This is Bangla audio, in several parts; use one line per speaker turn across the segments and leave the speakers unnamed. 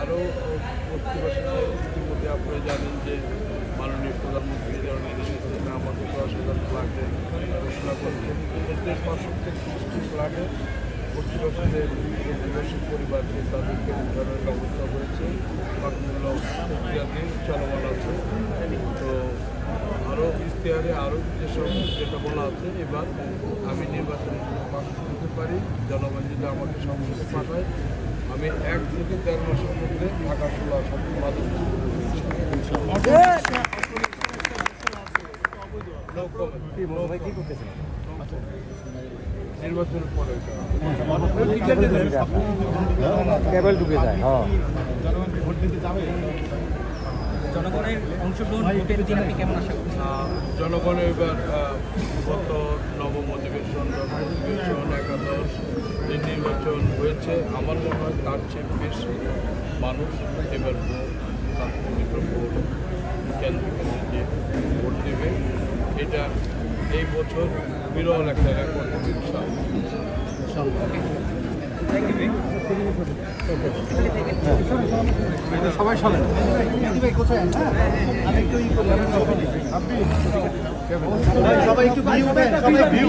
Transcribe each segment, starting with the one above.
আরও ইতিমধ্যে আপনারা জানেন যে মাননীয় প্রধানমন্ত্রী আমাদের 10,000 ফ্ল্যাটের ঘোষণা করেছেন। এতে 560 ফ্ল্যাটের প্রতিবছরের প্রতিবেশী পরিবারকে তাদেরকে উদ্ধারের ব্যবস্থা করেছে। বাকিগুলো প্রক্রিয়াতে চলমান আছে। তো আরও ইশতেহারে আরও যেসব যেটা বলা আছে, এবার আমি নির্বাচনে পাশ করতে পারি, জনগণ যদি আমাকে সংসদে পাঠায়, আমি 1 থেকে 1.5 মাসের মধ্যে ঢাকা খোলা সব বাদল নির্বাচনের পরে
কেবল ঢুকে যায়।
জনগণের অংশগ্রহণ ভোটের দিন আপনি কেমন আশা করছেন?
জনগণের এবার গত নবম অধিবেশন, একাদশ যে নির্বাচন হয়েছে, আমার মনে হয় তার চেয়ে বেশি মানুষ এবার তার পবিত্র ভোট কেন্দ্রে গিয়ে ভোট দেবে। এটা এই বছর বিরল একটা রেকর্ড হবে
সবাই শোনেন। সবাই একটু ভিউ দেন, সবাই ভিউ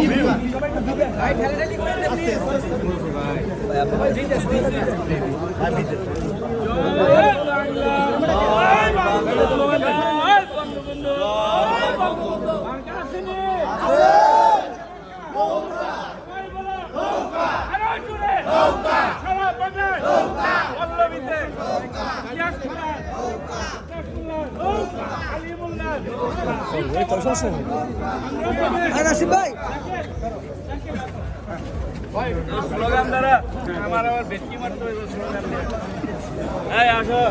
স্লোগান দ্বারা আমার আবার বেশি মারতে হইব। স্লোগান দিয়ে আসো,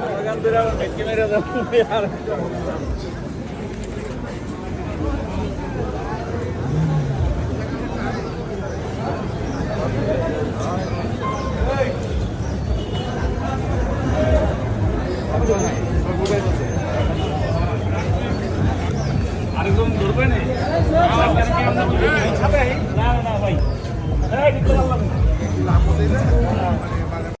স্লোগান দিয়ে আবার বেশি মেরে যাবো।